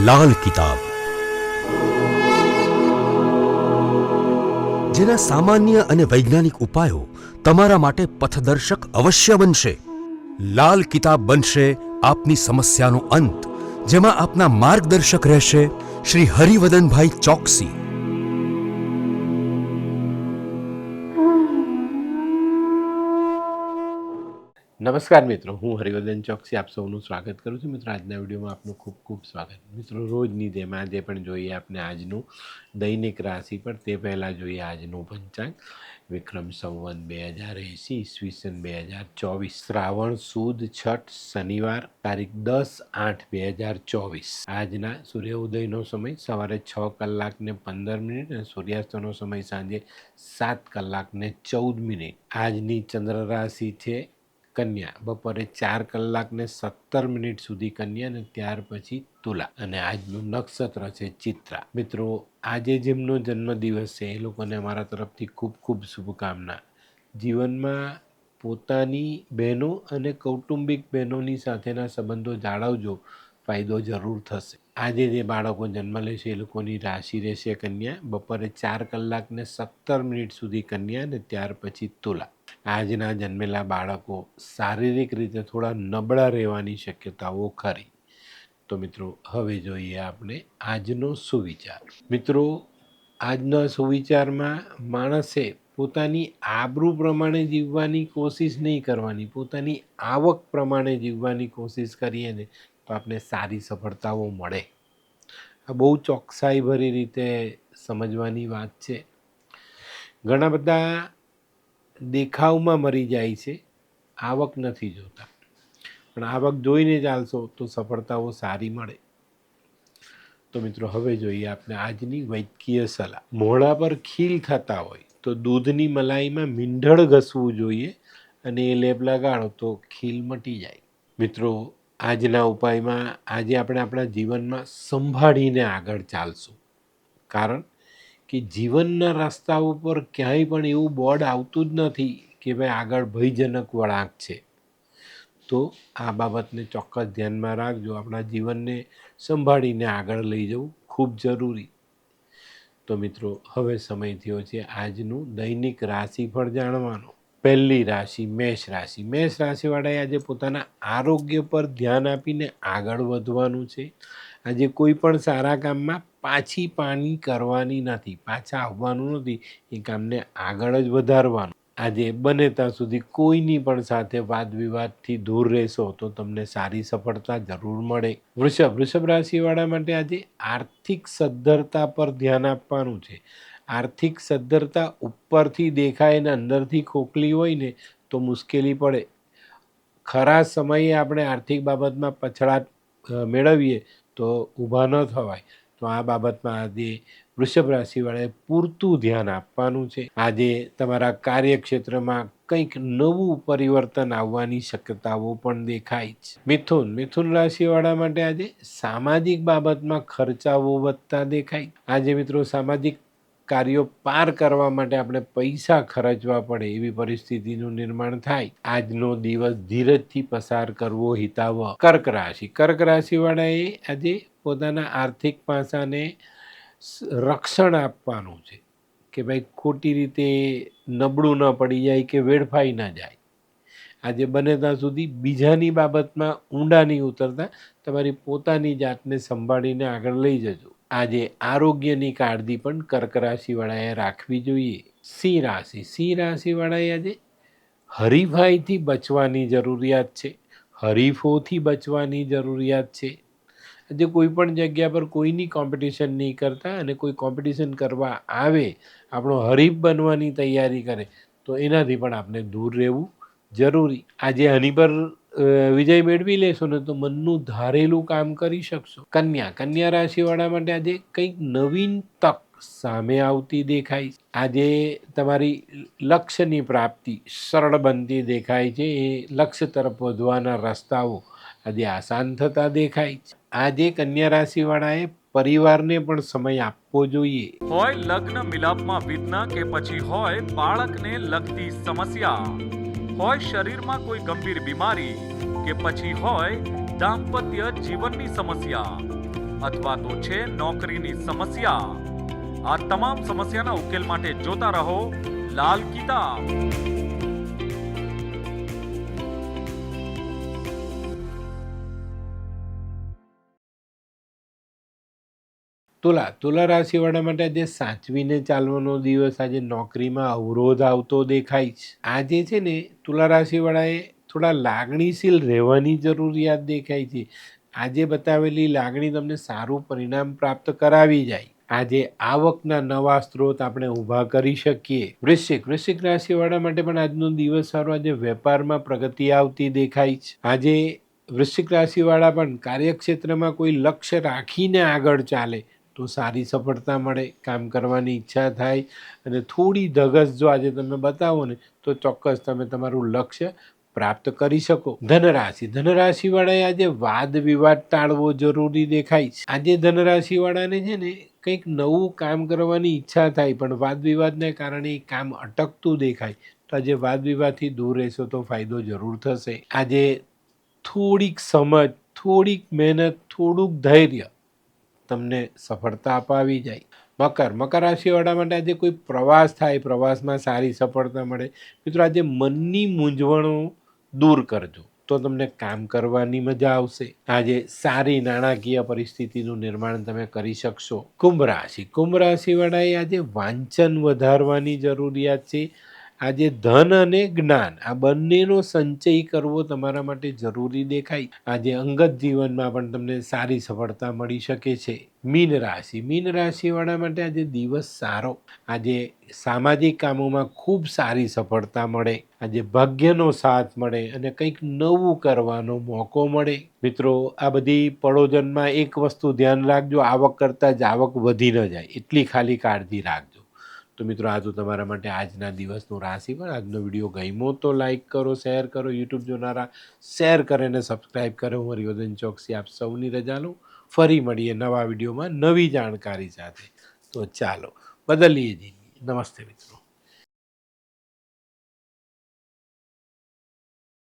લાલ કિતાબ, જેના સામાન્ય અને વૈજ્ઞાનિક ઉપાયો તમારા માટે પથદર્શક અવશ્ય બનશે. લાલ કિતાબ બનશે આપની સમસ્યાનો અંત, જેમાં આપના માર્ગદર્શક રહેશે શ્રી હરિવદનભાઈ ચોકસી. નમસ્કાર મિત્રો, હું હરિવર્ધન ચોકસી આપ સૌનું સ્વાગત કરું છું. મિત્રો, આજના વિડીયોમાં આપનું ખૂબ ખૂબ સ્વાગત. મિત્રો, રોજની જેમ આજે પણ જોઈએ આપણે આજનું દૈનિક રાશિ પર. તે પહેલાં જોઈએ આજનું પંચાંગ. વિક્રમ સંવત 2080 ઈસવીસન 2024 શ્રાવણ સુદ છઠ શનિવાર તારીખ 10/8/2024. આજના સૂર્યોદયનો સમય સવારે 6:15 અને સૂર્યાસ્તનો સમય સાંજે 7:14. આજની ચંદ્ર રાશિ છે કન્યા. બપોરે 4:17 સુધી કન્યા અને ત્યાર પછી તુલા. અને આજનું નક્ષત્ર છે ચિત્રા. મિત્રો, આજે જેમનો જન્મદિવસ છે એ લોકોને અમારા તરફથી ખૂબ ખૂબ શુભકામના. જીવનમાં પોતાની બહેનો અને કૌટુંબિક બહેનોની સાથેના સંબંધો જાળવજો, ફાયદો જરૂર થશે. આજે જે બાળકો જન્મ લેશે એ લોકોની રાશિ રહેશે કન્યા. બપોરે 4:17 સુધી કન્યા અને ત્યાર પછી તુલા. આજના જન્મેલા બાળકો શારીરિક રીતે થોડા નબળા રહેવાની શક્યતાઓ ખરી. તો મિત્રો, હવે જોઈએ આપણે આજનો સુવિચાર. મિત્રો, આજના સુવિચારમાં માણસે પોતાની આબરૂ પ્રમાણે જીવવાની કોશિશ નહીં કરવાની, પોતાની આવક પ્રમાણે જીવવાની કોશિશ કરીએ ને તો આપણે સારી સફળતાઓ મળે. આ બહુ ચોકસાઈભરી રીતે સમજવાની વાત છે. ઘણા બધા દેખાવમાં મરી જાય છે, આવક નથી જોતા. પણ આવક જોઈને ચાલશો તો સફળતાઓ સારી મળે. તો મિત્રો, હવે જોઈએ આપણે આજની વૈદ્યકીય સલાહ. મોઢા પર ખીલ થતા હોય તો દૂધની મલાઈમાં મીંઢળ ઘસવું જોઈએ અને એ લેપ લગાડો તો ખીલ મટી જાય. મિત્રો, આજના ઉપાયમાં આજે આપણે આપણા જીવનમાં સંભાળીને આગળ ચાલશું. કારણ કે જીવનના રસ્તાઓ પર ક્યાંય પણ એવું બોર્ડ આવતું જ નથી કે ભાઈ આગળ ભયજનક વળાંક છે. તો આ બાબતને ચોક્કસ ધ્યાનમાં રાખજો. આપણા જીવનને સંભાળીને આગળ લઈ જવું ખૂબ જરૂરી. તો મિત્રો, હવે સમય થયો છે આજનું દૈનિક રાશિફળ જાણવાનો. પહેલી રાશિ મેષ રાશિ. મેષ રાશિવાળાએ આજે પોતાના આરોગ્ય પર ધ્યાન આપીને આગળ વધવાનું છે. આજે કોઈ પણ સારા કામમાં પાછી પાની કરવાની નથી, પાછા આવવાનું નથી. એ કામને આગળ જ વધારવાનું. આજે બને ત્યાં સુધી કોઈની પણ સાથે વાદ વિવાદથી દૂર રહેશો તો તમને સારી સફળતા જરૂર મળે. વૃષભ રાશિવાળા માટે આજે આર્થિક સદ્ધરતા પર ધ્યાન આપવાનું છે. આર્થિક સદ્ધરતા ઉપરથી દેખાય ને અંદરથી ખોખલી હોય ને તો મુશ્કેલી પડે. ખરા સમયે આપણે આર્થિક બાબતમાં પછડાટ મેળવીએ તો ઊભા ન થવાય. તો આ બાબતમાં આજે વૃષભ રાશિવાળાએ પૂરતું ધ્યાન આપવાનું છે. આજે તમારા કાર્યક્ષેત્રમાં કંઈક નવું પરિવર્તન આવવાની શક્યતાઓ પણ દેખાય છે. મિથુન રાશિવાળા માટે આજે સામાજિક બાબતમાં ખર્ચાઓ વધતા દેખાય. આજે મિત્રો, સામાજિક કાર્યો પાર કરવા માટે આપણે પૈસા ખર્ચવા પડે એવી પરિસ્થિતિનું નિર્માણ થાય. આજનો દિવસ ધીરજથી પસાર કરવો હિતાવહ. કર્ક રાશિવાળાએ આજે પોતાના આર્થિક પાસાને રક્ષણ આપવાનું છે કે ભાઈ ખોટી રીતે નબળું ન પડી જાય કે વેડફાઈ ન જાય. આજે બને ત્યાં સુધી બીજાની બાબતમાં ઊંડા નહીં ઉતરતા, તમારી પોતાની જાતને સંભાળીને આગળ લઈ જજો. આજે આરોગ્યની કાળજી પણ કર્ક રાશિવાળાએ રાખવી જોઈએ. સિંહ રાશિવાળાએ આજે હરીફાઈથી બચવાની જરૂરિયાત છે. હરીફોથી બચવાની જરૂરિયાત છે. આજે કોઈ પણ જગ્યા પર કોઈની કોમ્પિટિશન નહીં કરતા, અને કોઈ કોમ્પિટિશન કરવા આવે, આપણો હરીફ બનવાની તૈયારી કરે તો એનાથી પણ આપણે દૂર રહેવું જરૂરી. આજે આની પર વિજય મેળવી લેશો ને તો મનનું ધારેલું કામ કરી શકશો. કન્યા રાશિવાળા માટે આજે કંઈક નવીન તક સામે આવતી દેખાય. આજે તમારી લક્ષ્યની પ્રાપ્તિ સરળ બનતી દેખાય છે. એ લક્ષ્ય તરફ વધવાના રસ્તાઓ આજે આસાન થતા દેખાય. આજે કન્યા રાશિવાળાએ પરિવારને પણ સમય આપવો જોઈએ. હોય લગ્ન મિલાપમાં વિઘ્ન કે પછી હોય બાળકને લગતી સમસ્યા, હોય શરીરમાં કોઈ ગંભીર બીમારી કે પછી હોય દાંપત્ય જીવનની સમસ્યા, અથવા તો છે નોકરીની સમસ્યા? આ તમામ સમસ્યાના ઉકેલ માટે જોતા રહો લાલ કિતાબ. તુલા રાશિવાળા માટે આજે સાચવીને ચાલવાનો દિવસ. આજે નોકરીમાં અવરોધ આવતો દેખાય છે. આજે છે ને તુલા રાશિવાળાએ થોડા લાગણીશીલ રહેવાની જરૂરિયાત દેખાય છે. આજે બતાવેલી લાગણી તમને સારું પરિણામ પ્રાપ્ત કરાવી જાય. આજે આવકના નવા સ્ત્રોત આપણે ઊભા કરી શકીએ. વૃશ્ચિક રાશિવાળા માટે પણ આજનો દિવસ સારો. આજે વેપારમાં પ્રગતિ આવતી દેખાય છે. આજે વૃશ્ચિક રાશિવાળા પણ કાર્યક્ષેત્રમાં કોઈ લક્ષ્ય રાખીને આગળ ચાલે તો સારી સફળતા મળે, કામ કરવાની ઈચ્છા થાય અને થોડી ધગશ જો આજે તમે બતાવો ને તો ચોક્કસ તમે તમારું લક્ષ્ય પ્રાપ્ત કરી શકો. ધનરાશિવાળાએ આજે વાદ વિવાદ ટાળવો જરૂરી દેખાય છે. આજે ધનરાશિવાળાને છે ને કંઈક નવું કામ કરવાની ઈચ્છા થાય પણ વાદ વિવાદને કારણે એ કામ અટકતું દેખાય. તો આજે વાદ વિવાદથી દૂર રહેશો તો ફાયદો જરૂર થશે. આજે થોડીક સમજ, થોડીક મહેનત, થોડુંક ધૈર્ય તમને સફળતા અપાવી જાય. મકર રાશિવાળા માટે આજે કોઈ પ્રવાસ થાય, પ્રવાસમાં સારી સફળતા મળે. મિત્રો આજે મનની મૂંઝવણો દૂર કરજો તો તમને કામ કરવાની મજા આવશે. આજે સારી નાણાકીય પરિસ્થિતિનું નિર્માણ તમે કરી શકશો. કુંભ રાશિવાળાએ આજે વાંચન વધારવાની જરૂરિયાત છે. આજે ધન અને જ્ઞાન આ બંનેનો સંચય કરવો તમારા માટે જરૂરી દેખાય. આજે અંગત જીવનમાં પણ તમને સારી સફળતા મળી શકે છે. મીન રાશિવાળા માટે આજે દિવસ સારો. આજે સામાજિક કામોમાં ખૂબ સારી સફળતા મળે. આજે ભાગ્યનો સાથ મળે અને કંઈક નવું કરવાનો મોકો મળે. મિત્રો આ બધી પળોજનમાં એક વસ્તુ ધ્યાન રાખજો, આવક કરતાં જ આવક વધી ન જાય એટલી ખાલી કાળજી રાખજો. તો મિત્રો આ તો તમારા માટે આજના દિવસનું રાશિફળ. આજનો વિડીયો ગમ્યો તો લાઈક કરો, શેર કરો. યુટ્યુબ જોનારા શેર કરે અને સબસ્ક્રાઈબ કરો. હું હરિવર્ધન ચોકસી આપ સૌની રજા લઉં. ફરી મળીએ નવા વિડીયોમાં નવી જાણકારી સાથે. તો ચાલો બદલીએ જિંદગી. નમસ્તે મિત્રો.